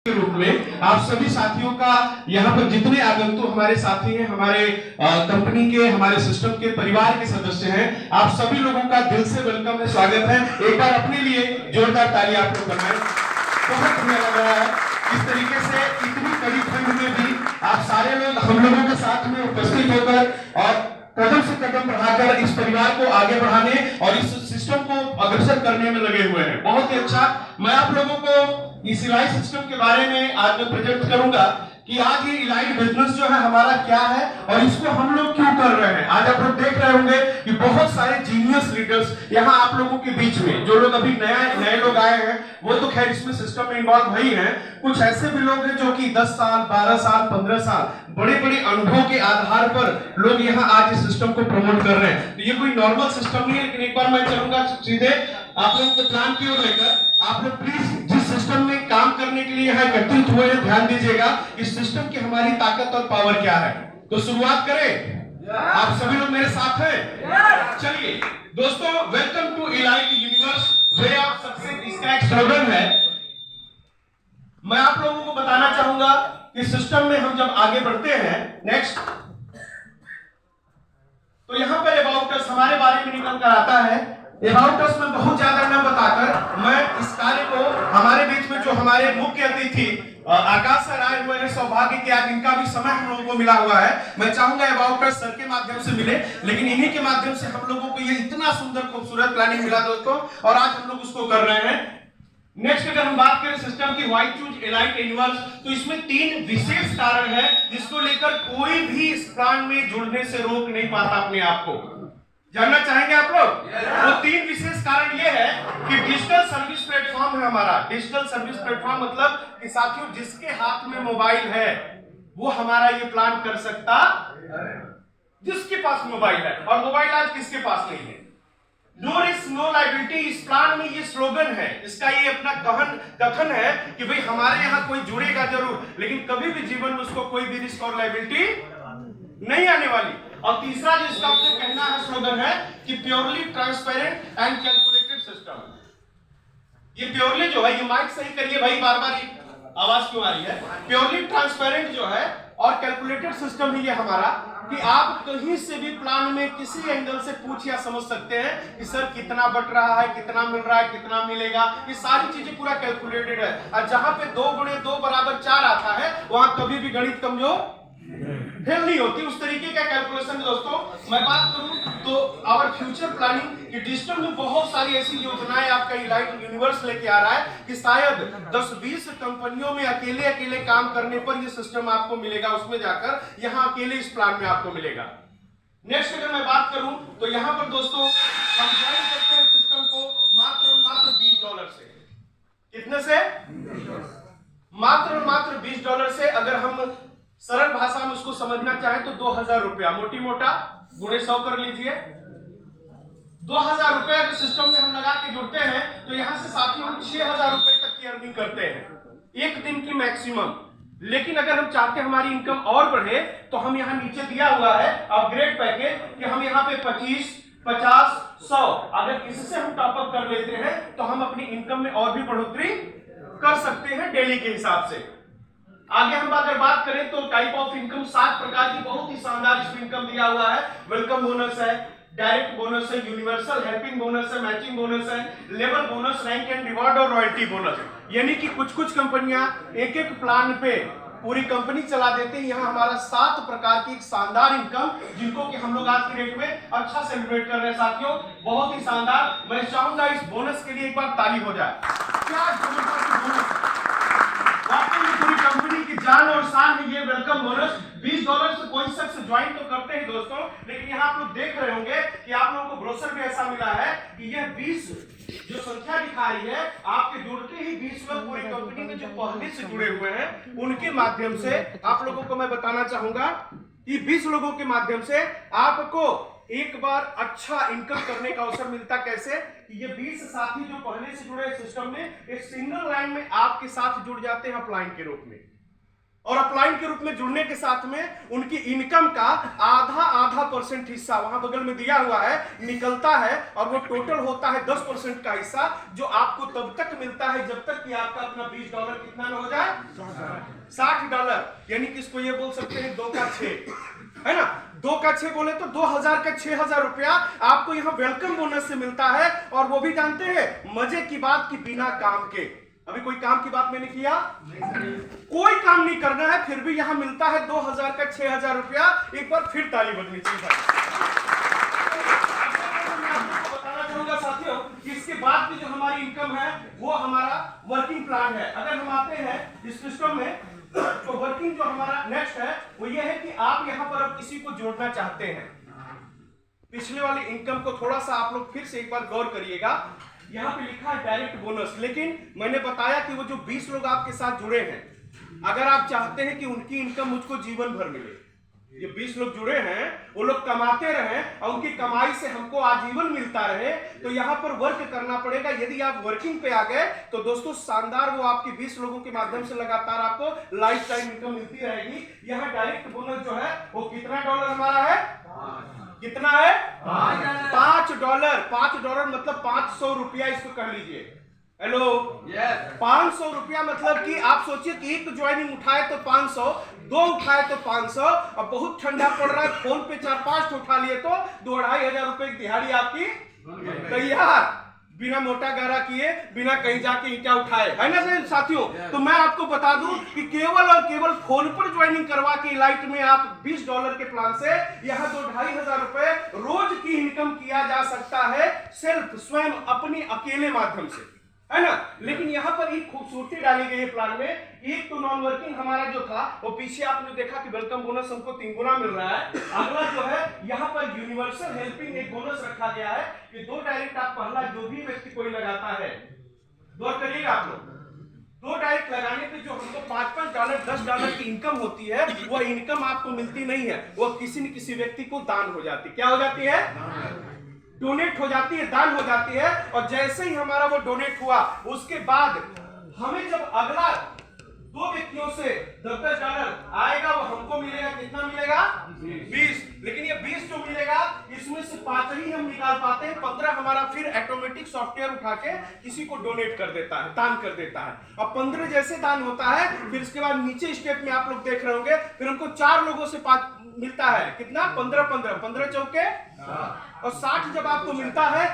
के रूप में आप सभी साथियों का यहाँ पर जितने आगंतुक हमारे साथी हैं, हमारे कंपनी के, हमारे सिस्टम के परिवार के सदस्य हैं, आप सभी लोगों का दिल से वेलकम है, स्वागत है। एक बार अपने लिए जोरदार ताली आप लोग बनाएं। बहुत बढ़िया लग रहा है इस तरीके से इतनी कड़ी ठंड में भी आप सारे लोग हम लोगों के साथ में उपस्थित होकर और कदम से कदम बढ़ाकर इस परिवार को आगे बढ़ाने और इस सिस्टम को अग्रसर करने में लगे हुए हैं। बहुत ही अच्छा। मैं आप लोगों को इस इलाइट सिस्टम के बारे में आज मैं प्रेजेंट करूंगा कि आज ये इलाइट बिजनेस जो है हमारा क्या है और इसको हम लोग क्यों कर रहे हैं। आज आप लोग देख रहे होंगे कि बहुत सारे जीनियस लीडर्स यहाँ आप लोगों के बीच में, जो लोग अभी नए लोग आए हैं वो तो खैर इसमें सिस्टम में इन्वॉल्व ही हैं। कुछ ऐसे भी लोग हैं जो कि 10 साल 12 साल 15 साल बड़े बड़े अनुभव के आधार पर लोग यहाँ आज इस सिस्टम को प्रमोट कर रहे हैं। तो ये कोई नॉर्मल सिस्टम नहीं है, लेकिन एक बार मैं चलूंगा सीधे आप लोगों के प्लान की ओर लेकर। आप लोग प्लीज जिस सिस्टम में काम करने के लिए यहाँ एकत्रित हुए हैं, ध्यान दीजिएगा इस सिस्टम की हमारी ताकत और पावर क्या है। तो शुरुआत करें। आप सभी लोग मेरे साथ हैं? चलिए दोस्तों, welcome to Elite Universe way of success, इसका एक स्लोगन है। मैं आप लोगों को बताना चाहूंगा कि सिस्टम में हम जब आगे बढ़ते हैं, नेक्स्ट, तो यहां पर अबाउट अस हमारे बारे में निकल कर आता है। अबाउट अस में बहुत ज्यादा न बताकर मैं इस कार्य को हमारे बीच में जो हमारे मुख्य अतिथि आकाश सर आए हुए हैं, सौभाग्य की आज इनका भी समय हम लोगों को मिला हुआ है। मैं चाहूंगा अबाउट अस सर के माध्यम से मिले, लेकिन इन्हीं के माध्यम से हम लोगों को ये इतना सुंदर खूबसूरत प्लानिंग मिला दोस्तों, और आज हम लोग उसको कर रहे हैं। नेक्स्ट अगर हम बात करें सिस्टम की व्हाई चूज इलाइट यूनिवर्स, तो इसमें 3 विशेष कारण है जिसको लेकर कोई भी इस प्लान में जुड़ने से रोक नहीं पाता अपने आप को। जानना चाहेंगे आप लोग? वो 3 विशेष कारण ये है कि डिजिटल सर्विस प्लेटफॉर्म है हमारा। डिजिटल सर्विस प्लेटफॉर्म मतलब कि साथियों जिसके हाथ में मोबाइल है वो हमारा ये प्लान कर सकता, जिसके पास मोबाइल है, और मोबाइल आज किसके पास नहीं है। नो रिस्क नो लायबिलिटी, इस प्लान में ये स्लोगन है, इसका ये अपना कथन है कि भाई हमारे यहाँ कोई जुड़ेगा जरूर, लेकिन कभी भी जीवन में उसको कोई भी रिस्क और लायबिलिटी नहीं आने वाली। और तीसरा जो इसका अपने कहना है स्लोगन है कि purely transparent and calculated system. ये प्योरली जो है, ये माइक सही करिए भाई, बार बार आवाज क्यों आ रही है। प्योरली ट्रांसपेरेंट जो है और कैलकुलेटेड सिस्टम ही ये हमारा, कि आप कहीं से भी प्लान में किसी एंगल से पूछ या समझ सकते हैं कि सर कितना बट रहा है, कितना मिल रहा है, कितना मिलेगा, ये सारी चीजें पूरा कैलकुलेटेड है। और जहां पे 2 गुणे 2 बराबर 4 आता है वहां कभी भी गणित कमजोर फेल नहीं होती। उस तरीके का कैलकुलेशन दोस्तों मैं बात करूं तो आवर फ्यूचर प्लानिंग कि डिजिटल में बहुत सारी ऐसी योजनाएं आपका इलाइट यूनिवर्स लेके आ रहा है कि शायद 10-20 कंपनियों में अकेले काम करने पर ये सिस्टम आपको मिलेगा, उसमें जाकर यहाँ अकेले इस प्लान में आपको मिलेगा। नेक्स्ट अगर मैं बात करूं तो यहाँ पर दोस्तों हम ज्वाइन करते हैं सिस्टम को मात्र और मात्र $20 से। कितने से? मात्र और मात्र $20 से। अगर हम सरल भाषा में उसको समझना चाहें तो 2000 रुपया, मोटी मोटा गुणे 100 कर लीजिए। 2000 रुपए के सिस्टम में हम लगा के जुड़ते हैं तो यहां से साथियों हम 6000 रुपए तक की अर्निंग करते हैं एक दिन की मैक्सिमम। लेकिन अगर हम चाहते हैं हमारी इनकम और बढ़े तो हम यहाँ नीचे दिया हुआ है अपग्रेड पैकेज कि हम यहाँ पे 25, 50, 100 अगर इससे हम टॉपअप कर लेते हैं तो हम अपनी इनकम में और भी बढ़ोतरी कर सकते हैं डेली के हिसाब से। आगे हम अगर बात करें तो टाइप ऑफ इनकम 7 प्रकार की बहुत ही शानदार इसमें इनकम दिया हुआ है। वेलकम बोनस है, डायरेक्ट बोनस है, यूनिवर्सल हेल्पिंग बोनस है, मैचिंग बोनस है, level bonus, rank and reward और रॉयल्टी बोनस। यानी कि कुछ कंपनियां एक प्लान पे पूरी कंपनी चला देते हैं। यहाँ हमारा 7 प्रकार की एक शानदार इनकम जिनको कि हम लोग आज की डेट में अच्छा सेलिब्रेट कर रहे हैं साथियों, बहुत ही शानदार। मैं चाहूंगा इस बोनस के लिए एक बार ताली हो जाए। क्या बोनस, पूरी कंपनी की जान और शान है ये वेलकम बोनस। $20 से कोई शख्स ज्वाइन तो करते हैं दोस्तों, लेकिन यहाँ आप लोग देख रहे होंगे कि आप लोगों को ब्रोशर में ऐसा मिला है कि यह 20 जो संख्या दिखा रही है, आपके जुड़ते ही 20 लोग पूरी कंपनी में जो पहले से जुड़े हुए हैं उनके माध्यम से आप लोगों को मैं बताना चाहूंगा कि 20 लोगों के माध्यम से आपको एक बार अच्छा इनकम करने का अवसर मिलता। कैसे? ये 20 साथी जो पहले से जुड़े सिस्टम में एक सिंगल लाइन में आपके साथ जुड़ जाते हैं अपलाइन के रूप में। और अपलाइन के रूप में जुड़ने के साथ में उनकी इनकम का आधा % हिस्सा वहां बगल में दिया हुआ है निकलता है, और वो टोटल होता है 10% का हिस्सा, जो आपको तब तक मिलता है जब तक कि आपका अपना $20 कितना न हो जाए, $60। यानी कि इसको ये बोल सकते हैं 2 का 6, है ना। 2 का 6 बोले तो 2000 का 6000 रुपया आपको यहाँ वेलकम बोनस से मिलता है। और वो भी जानते हैं मजे की बात कि बिना काम के। अभी कोई काम की बात मैंने किया, कोई काम नहीं करना है, फिर भी यहां मिलता है 2000 का 6000 रुपया। एक बार फिर ताली बजनी चाहिए। बताना चाहूंगा साथियों कि इसके बाद की जो हमारी इनकम है वो हमारा वर्किंग प्लान है। अगर हम आते हैं इस सिस्टम में तो वर्किंग जो हमारा नेक्स्ट है वो ये है कि आप यहां पर अब किसी को जोड़ना चाहते हैं। पिछले वाली इनकम को थोड़ा सा आप लोग फिर से एक बार गौर करिएगा। यहाँ पे लिखा है डायरेक्ट बोनस, लेकिन मैंने बताया कि वो जो 20 लोग आपके साथ जुड़े हैं, अगर आप चाहते हैं कि उनकी इनकम मुझको जीवन भर मिले, ये 20 लोग जुड़े हैं, वो लोग कमाते रहे और उनकी कमाई से हमको आजीवन मिलता रहे, तो यहाँ पर वर्क करना पड़ेगा। यदि आप वर्किंग पे आ गए तो दोस्तों शानदार, वो आपके 20 लोगों के माध्यम से लगातार आपको लाइफ टाइम इनकम मिलती रहेगी। यहाँ डायरेक्ट बोनस जो है वो कितना डॉलर हमारा है, कितना है, $5। $5 मतलब 500 रुपया, इसको कर लीजिए। हेलो, 500 रुपया मतलब कि आप सोचिए कि एक ज्वाइनिंग उठाए तो 500, 2 उठाए तो 500, और बहुत ठंडा पड़ रहा है, फोन पे 4-5 उठा लिए तो 2-2,500 रुपए की दिहाड़ी आपकी तैयार, बिना मोटा गारा किए, बिना कहीं जाके ईंटा उठाए, है ना साथियों। तो मैं आपको बता दूं कि केवल और केवल फोन पर ज्वाइनिंग करवा के इलाइट में आप $20 के प्लान से यहाँ 2-2,500 रुपए रोज की इनकम किया जा सकता है, सेल्फ, स्वयं, अपने अकेले माध्यम से, है ना। लेकिन यहाँ पर एक खूबसूरती डाली गई है प्लान में। एक तो नॉन वर्किंग हमारा जो था वो पीछे आपने देखा कि वेलकम बोनस हमको 3 गुना मिल रहा है। अगला जो है यहाँ पर यूनिवर्सल हेल्पिंग एक बोनस रखा गया है कि 2 डायरेक्ट आप पहला जो भी व्यक्ति कोई लगाता है, गौर करिएगा आप लोग, 2 डायरेक्ट लगाने पे जो हमको $5-5 $10 की इनकम होती है, वो इनकम आपको मिलती नहीं है, वो किसी न किसी व्यक्ति को दान हो जाती है। क्या हो जाती है, डोनेट हो जाती है, दान हो जाती है। और जैसे ही हमारा वो डोनेट हुआ उसके बाद हमें जब अगला 2 व्यक्तियों से $10 आएगा, वो हमको मिलेगा, कितना मिलेगा, 20। लेकिन ये 20 जो मिलेगा इसमें से 5 ही हम निकाल पाते हैं, 15 हमारा फिर ऑटोमेटिक सॉफ्टवेयर उठा के किसी को डोनेट कर देता है, दान कर देता है। और 15 जैसे दान होता है, फिर इसके बाद नीचे स्टेप में आप लोग देख रहे होंगे, फिर हमको 4 लोगों से 5 मिलता है, कितना, 15 चौके और 60 जब आपको मिलता है